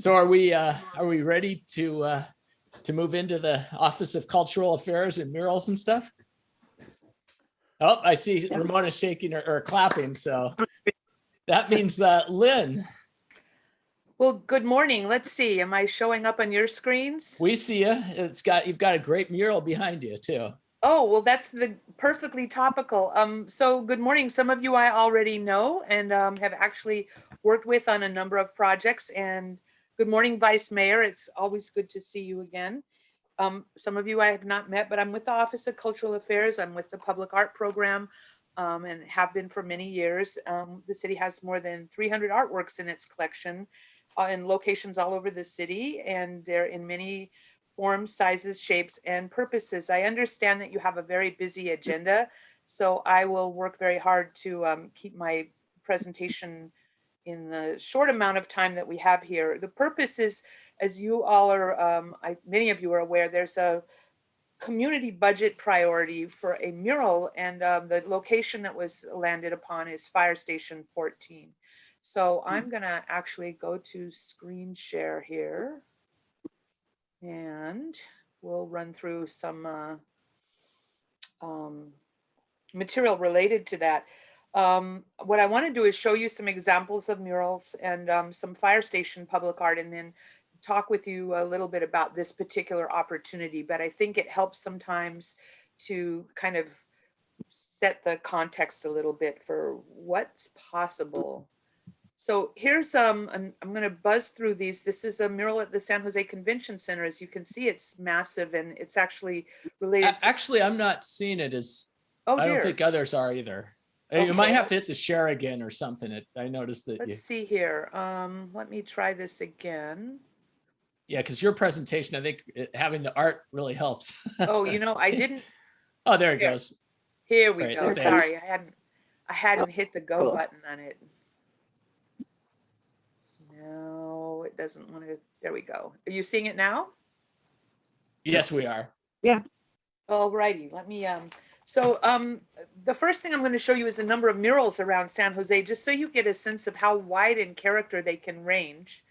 So are we ready to move into the Office of Cultural Affairs and murals and stuff? Oh, I see Ramona shaking or clapping, so that means Lynn. Well, good morning. Let's see. Am I showing up on your screens? We see you. You've got a great mural behind you too. Oh, well, that's the perfectly topical. So good morning. Some of you I already know and have actually worked with on a number of projects. And good morning, Vice Mayor. It's always good to see you again. Some of you I have not met, but I'm with the Office of Cultural Affairs. I'm with the Public Art Program and have been for many years. The city has more than 300 artworks in its collection in locations all over the city, and they're in many forms, sizes, shapes, and purposes. I understand that you have a very busy agenda, so I will work very hard to keep my presentation in the short amount of time that we have here. The purpose is, as you all are, many of you are aware, there's a community budget priority for a mural, and the location that was landed upon is Fire Station 14. So I'm gonna actually go to screen share here, and we'll run through some material related to that. What I want to do is show you some examples of murals and some fire station public art, and then talk with you a little bit about this particular opportunity. But I think it helps sometimes to kind of set the context a little bit for what's possible. So here's I'm going to buzz through these. This is a mural at the San Jose Convention Center. As you can see, it's massive, and it's actually related. Actually, I'm not seeing it as. Oh, dear. I don't think others are either. Okay, you might have to hit the share again or something. I noticed that. Let's see here. Let me try this again. Yeah, because your presentation, I think having the art really helps. Oh, you know, I didn't. Oh, there it goes. Here we go. Sorry, I hadn't hit the go button on it. No, it doesn't want to. There we go. Are you seeing it now? Yes, we are. Yeah. All righty. Let me the first thing I'm going to show you is a number of murals around San Jose, just so you get a sense of how wide in character they can range.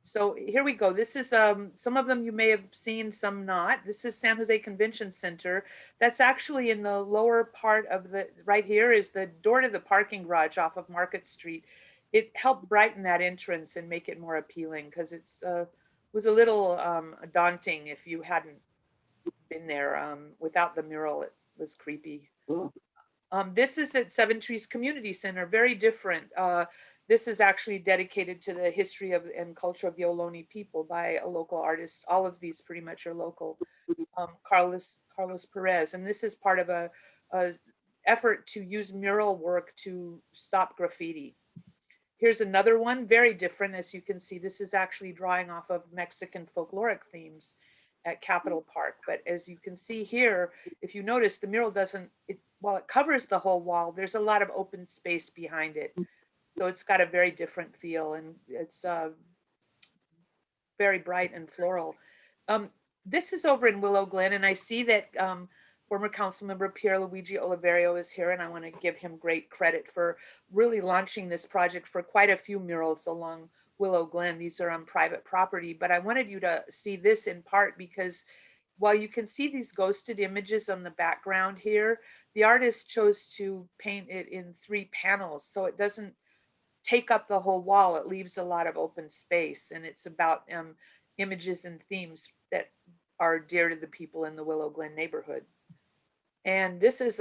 So here we go. This is some of them you may have seen, some not. This is San Jose Convention Center. That's actually in the lower part of the, right here is the door to the parking garage off of Market Street. It helped brighten that entrance and make it more appealing, because it's was a little daunting if you hadn't been there. Without the mural, it was creepy. This is at Seven Trees Community Center, very different. This is actually dedicated to the history of and culture of the Ohlone people by a local artist. All of these pretty much are local. Carlos Perez, and this is part of a effort to use mural work to stop graffiti. Here's another one, very different. As you can see, this is actually drawing off of Mexican folkloric themes at Capitol Park. But as you can see here, if you notice, the mural doesn't, while it covers the whole wall, there's a lot of open space behind it. So it's got a very different feel, and it's very bright and floral. This is over in Willow Glen, and I see that former council member Pierre Luigi Oliverio is here, and I want to give him great credit for really launching this project for quite a few murals along Willow Glen. These are on private property, but I wanted you to see this in part because while you can see these ghosted images on the background here, the artist chose to paint it in 3 panels, so it doesn't take up the whole wall. It leaves a lot of open space, and it's about images and themes that are dear to the people in the Willow Glen neighborhood. And this is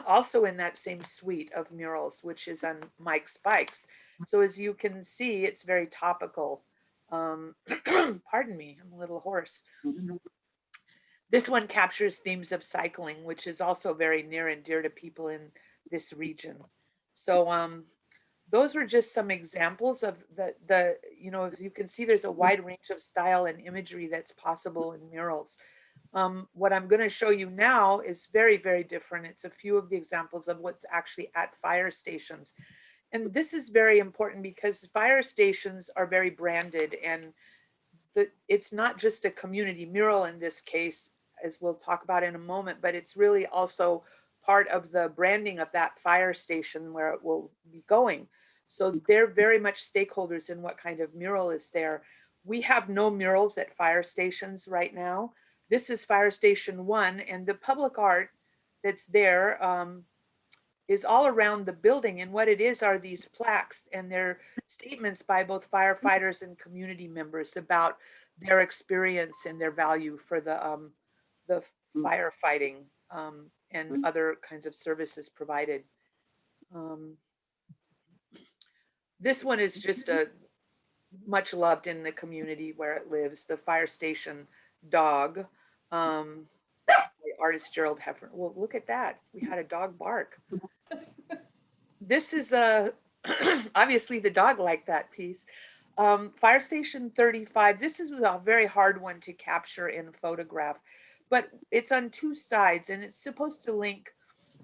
also in that same suite of murals, which is on Mike's Bikes. So as you can see, it's very topical. Pardon me, I'm a little hoarse. This one captures themes of cycling, which is also very near and dear to people in this region. So those were just some examples of the, you know, as you can see, there's a wide range of style and imagery that's possible in murals. What I'm going to show you now is very, very different. It's a few of the examples of what's actually at fire stations. And this is very important because fire stations are very branded, and it's not just a community mural in this case, as we'll talk about in a moment, but it's really also part of the branding of that fire station where it will be going. So they're very much stakeholders in what kind of mural is there. We have no murals at fire stations right now. This is Fire Station 1, and the public art that's there is all around the building. And what it is are these plaques, and they're statements by both firefighters and community members about their experience and their value for the firefighting and other kinds of services provided. This one is just a much loved in the community where it lives, the fire station dog. Artist Gerald Heffernan. Well, look at that. We had a dog bark. This is obviously the dog liked that piece. Fire Station 35. This is a very hard one to capture in photograph, but it's on two sides, and it's supposed to link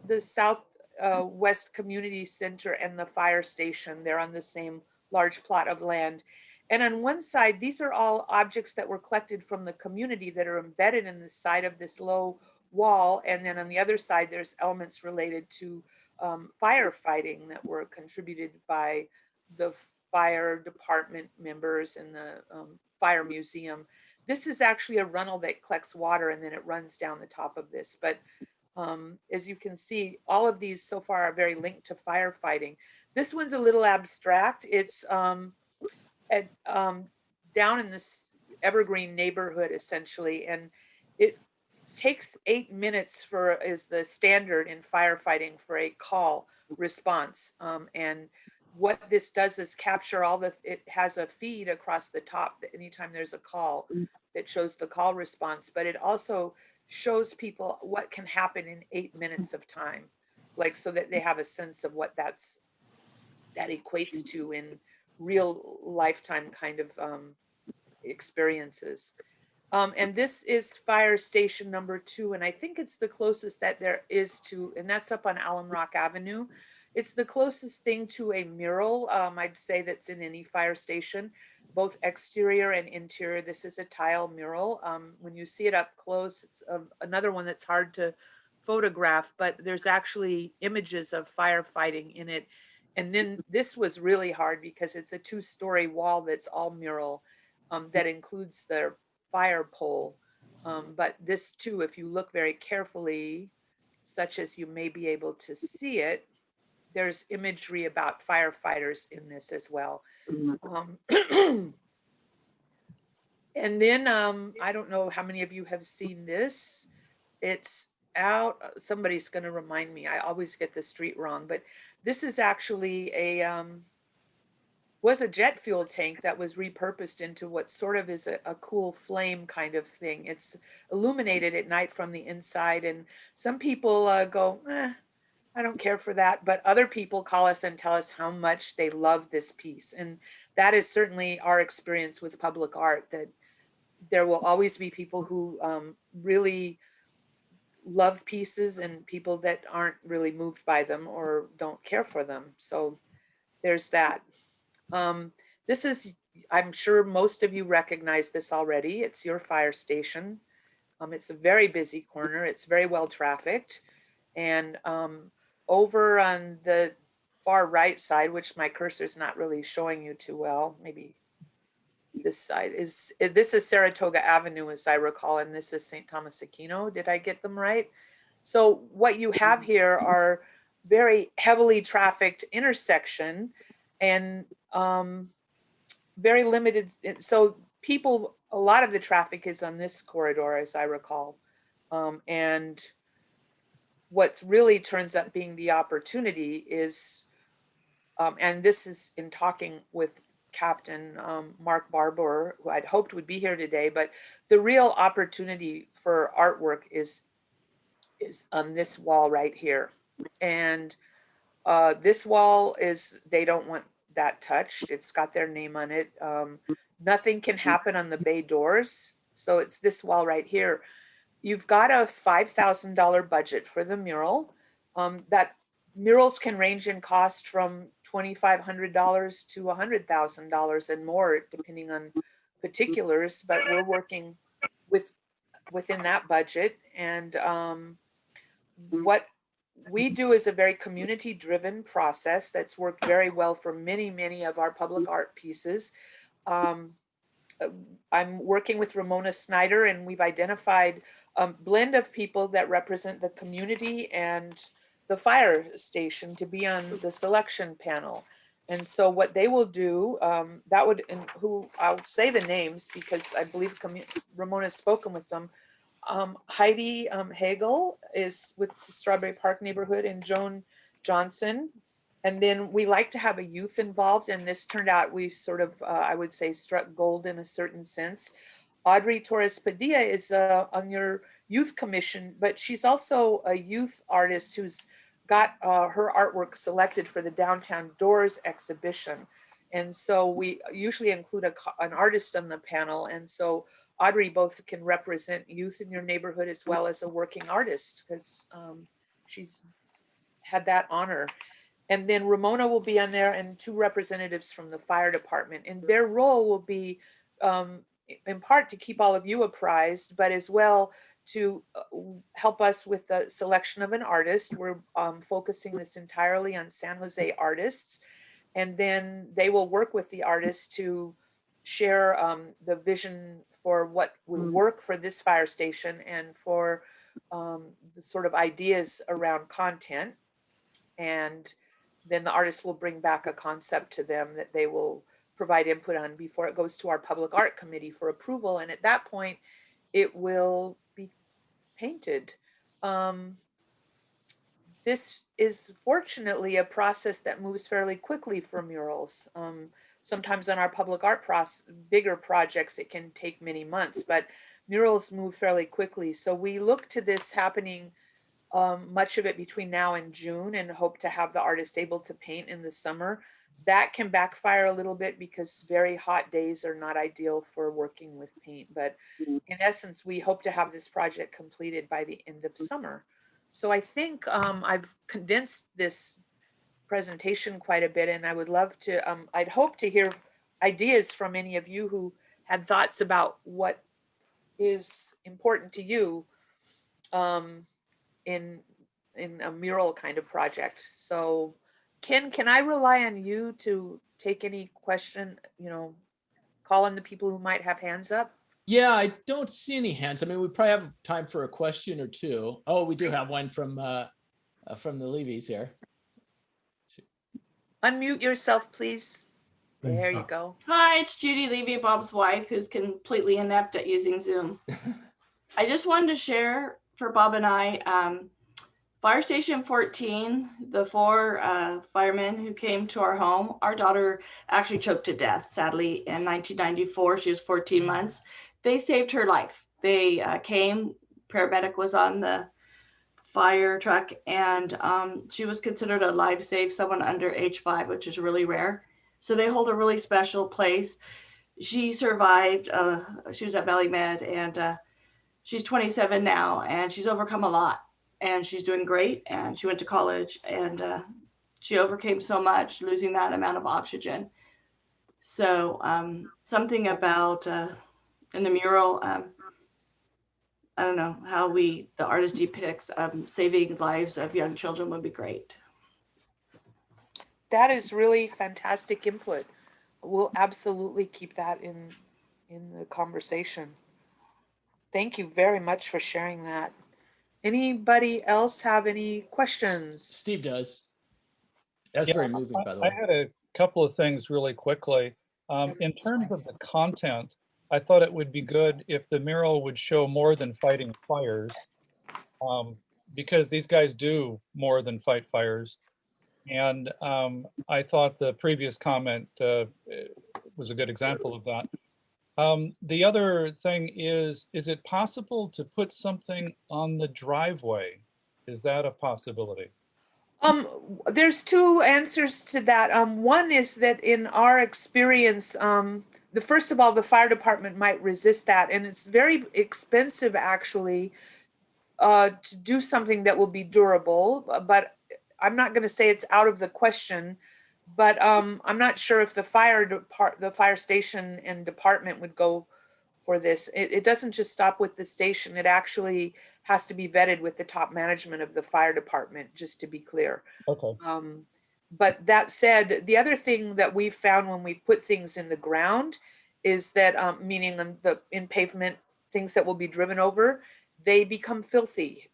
the South West Community Center and the fire station. They're on the same large plot of land. And on one side, these are all objects that were collected from the community that are embedded in the side of this low wall. And then on the other side, there's elements related to firefighting that were contributed by the fire department members and the fire museum. This is actually a runnel that collects water and then it runs down the top of this. But as you can see, all of these so far are very linked to firefighting. This one's a little abstract. It's down in this evergreen neighborhood, essentially, and it takes 8 minutes is the standard in firefighting for a call response. And what this does is capture it has a feed across the top that anytime there's a call that shows the call response, but it also shows people what can happen in 8 minutes of time, like so that they have a sense of what that equates to in real lifetime kind of experiences. And this is Fire Station number 2, and I think it's the closest that there is to, and that's up on Alum Rock Avenue. It's the closest thing to a mural, I'd say, that's in any fire station, both exterior and interior. This is a tile mural. When you see it up close, it's another one that's hard to photograph, but there's actually images of firefighting in it. And then this was really hard because it's a 2-story wall that's all mural that includes the fire pole. But this too, if you look very carefully, such as you may be able to see it, there's imagery about firefighters in this as well. And then I don't know how many of you have seen this. It's out. Somebody's going to remind me. I always get the street wrong, but this is actually was a jet fuel tank that was repurposed into what sort of is a cool flame kind of thing. It's illuminated at night from the inside, and some people go, I don't care for that, but other people call us and tell us how much they love this piece. And that is certainly our experience with public art, that there will always be people who really love pieces and people that aren't really moved by them or don't care for them. So there's that. This is, I'm sure most of you recognize this already. It's your fire station. It's a very busy corner. It's very well trafficked. And over on the far right side, which my cursor's not really showing you too well, maybe this side this is Saratoga Avenue, as I recall, and this is St. Thomas Aquino. Did I get them right? So what you have here are very heavily trafficked intersection and very limited. So people, a lot of the traffic is on this corridor, as I recall. And what really turns up being the opportunity is, and this is in talking with Captain Mark Barbour, who I'd hoped would be here today, but the real opportunity for artwork is on this wall right here. And this wall they don't want that touched. It's got their name on it. Nothing can happen on the bay doors. So it's this wall right here. You've got a $5,000 budget for the mural. That murals can range in cost from $2,500 to $100,000 and more, depending on particulars, but we're working within that budget. And what we do is a very community-driven process that's worked very well for many, many of our public art pieces. I'm working with Ramona Snyder, and we've identified a blend of people that represent the community and the fire station to be on the selection panel. And so what they will do, that would, and who I'll say the names because I believe Ramona's spoken with them. Heidi Hagel is with the Strawberry Park neighborhood, and Joan Johnson. And then we like to have a youth involved, and this turned out we sort of, I would say, struck gold in a certain sense. Audrey Torres Padilla is on your youth commission, but she's also a youth artist who's got her artwork selected for the Downtown Doors exhibition. And so we usually include an artist on the panel. And so Audrey both can represent youth in your neighborhood as well as a working artist, because she's had that honor. And then Ramona will be on there, and 2 representatives from the fire department. And their role will be in part to keep all of you apprised, but as well to help us with the selection of an artist. We're focusing this entirely on San Jose artists. And then they will work with the artists to share the vision for what will work for this fire station and for the sort of ideas around content. And then the artists will bring back a concept to them that they will provide input on before it goes to our public art committee for approval. And at that point, it will be painted. This is fortunately a process that moves fairly quickly for murals. Sometimes on our public art bigger projects, it can take many months, but murals move fairly quickly. So we look to this happening much of it between now and June, and hope to have the artist able to paint in the summer. That can backfire a little bit because very hot days are not ideal for working with paint. But in essence, we hope to have this project completed by the end of summer. So I think I've condensed this presentation quite a bit, and I would love to, I'd hope to hear ideas from any of you who had thoughts about what is important to you in a mural kind of project. So Ken, can I rely on you to take any question, call on the people who might have hands up? Yeah, I don't see any hands. I mean, we probably have time for a question or 2. Oh, we do have one from the Levies here. Unmute yourself, please. There you go. Hi, it's Judy Levy, Bob's wife, who's completely inept at using Zoom. I just wanted to share for Bob and I, Fire Station 14, the 4 firemen who came to our home, our daughter actually choked to death, sadly, in 1994. She was 14 months. They saved her life. They came, paramedic was on the fire truck, and she was considered a life save, someone under age 5, which is really rare. So they hold a really special place. She survived. She was at Valley Med, and she's 27 now, and she's overcome a lot, and she's doing great. And she went to college, and she overcame so much, losing that amount of oxygen. So something about in the mural, I don't know how the artist depicts saving lives of young children would be great. That is really fantastic input. We'll absolutely keep that in the conversation. Thank you very much for sharing that. Anybody else have any questions? Steve does. That's Yeah, very moving, by the way. I had a couple of things really quickly. In terms of the content, I thought it would be good if the mural would show more than fighting fires, because these guys do more than fight fires. And I thought the previous comment was a good example of that. The other thing is it possible to put something on the driveway? Is that a possibility? There's 2 answers to that. One is that in our experience, first of all, the fire department might resist that, and it's very expensive actually to do something that will be durable. But I'm not going to say it's out of the question. But I'm not sure if the fire station and department would go for this. It doesn't just stop with the station. It actually has to be vetted with the top management of the fire department, just to be clear. Okay. But that said, the other thing that we've found when we've put things in the ground is that, meaning in pavement, things that will be driven over, they become filthy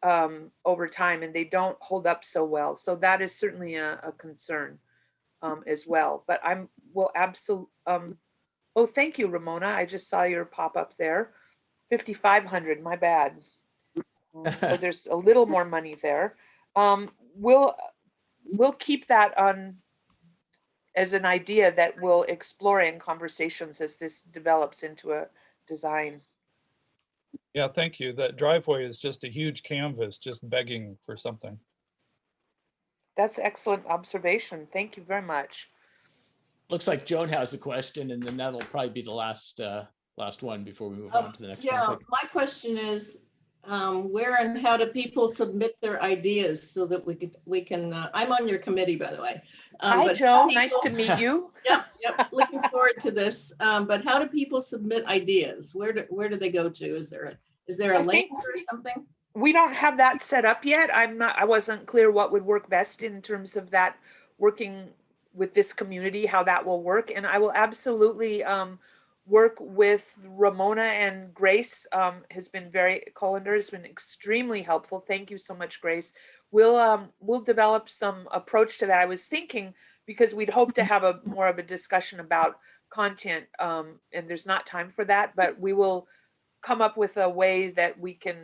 over time and they don't hold up so well. So that is certainly a concern as well. But will absolutely, oh, thank you, Ramona. I just saw your pop up there. 5,500, my bad. So there's a little more money there. We'll keep that on as an idea that we'll explore in conversations as this develops into a design. Yeah, thank you. That driveway is just a huge canvas, just begging for something. That's excellent observation. Thank you very much. Looks like Joan has a question, and then that'll probably be the last one before we move on to the next topic. My question is, where and how do people submit their ideas so that we can, I'm on your committee, by the way. Hi, Joe. Nice to meet you. Yep. Looking forward to this. But how do people submit ideas? Where do they go to? Is there a link or something? We don't have that set up yet. I wasn't clear what would work best in terms of that working with this community, how that will work. And I will absolutely work with Ramona and Grace. Colander has been extremely helpful. Thank you so much, Grace. We'll develop some approach to that. I was thinking, because we'd hope to have more of a discussion about content, and there's not time for that, but we will come up with a way that we can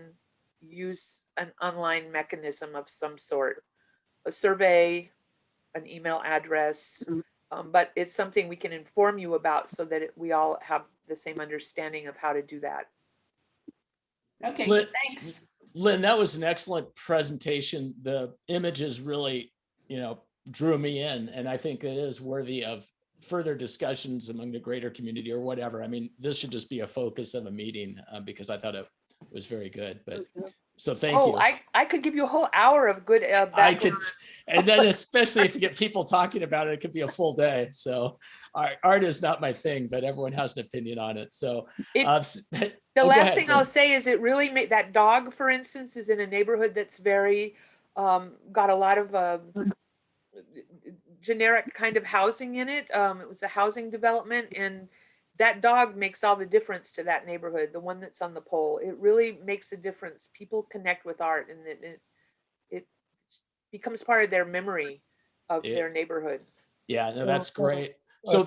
use an online mechanism of some sort, a survey, an email address, but it's something we can inform you about so that we all have the same understanding of how to do that. Okay, Lynn, thanks. Lynn, that was an excellent presentation. The images really, drew me in, and I think it is worthy of further discussions among the greater community or whatever. I mean, this should just be a focus of a meeting because I thought it was very good. But so thank you. I could give you a whole hour of good I could, and then especially if you get people talking about it, it could be a full day. So art is not my thing, but everyone has an opinion on it. So the last thing I'll say is it really made that dog, for instance, is in a neighborhood that's very got a lot of generic kind of housing in it. It was a housing development, and that dog makes all the difference to that neighborhood. The one that's on the pole, it really makes a difference. People connect with art, and it becomes part of their memory of their neighborhood. Yeah, no, that's great. So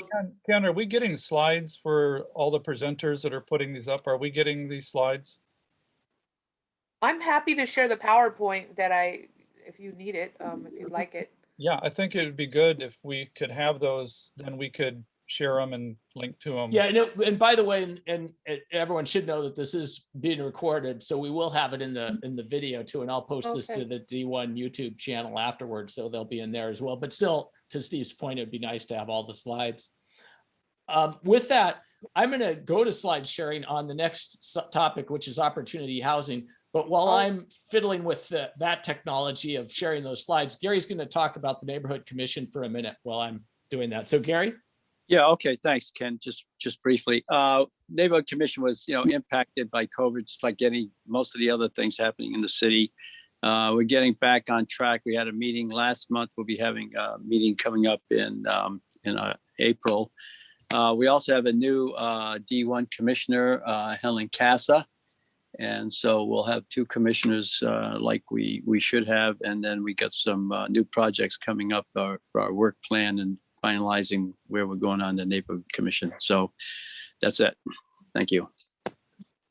Ken, are we getting slides for all the presenters that are putting these up? Are we getting these slides? I'm happy to share the PowerPoint if you need it, if you'd like it. Yeah, I think it would be good if we could have those, then we could share them and link to them. Yeah, no, and by the way, and everyone should know that this is being recorded, so we will have it in the video too, and I'll post this to the D1 YouTube channel afterwards, so they'll be in there as well. But still, to Steve's point, it'd be nice to have all the slides. With that, I'm going to go to slide sharing on the next topic, which is opportunity housing. But while I'm fiddling with that technology of sharing those slides, Gary's going to talk about the Neighborhood Commission for a minute while I'm doing that. So Gary? Yeah, okay, thanks, Ken. Just briefly, Neighborhood Commission was, impacted by COVID, just like most of the other things happening in the city. We're getting back on track. We had a meeting last month. We'll be having a meeting coming up in April. We also have a new D1 commissioner, Helen Casa. And so we'll have two commissioners like we should have. And then we got some new projects coming up for our work plan and finalizing where we're going on the Neighborhood Commission. So that's it. Thank you.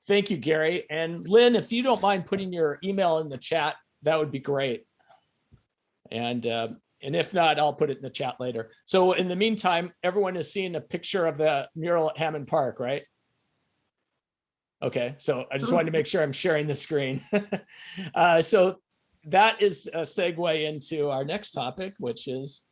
Thank you, Gary. And Lynn, if you don't mind putting your email in the chat, that would be great. And if not, I'll put it in the chat later. So in the meantime, everyone is seeing a picture of the mural at Hammond Park, right? Okay, so I just wanted to make sure I'm sharing the screen. So that is a segue into our next topic, which is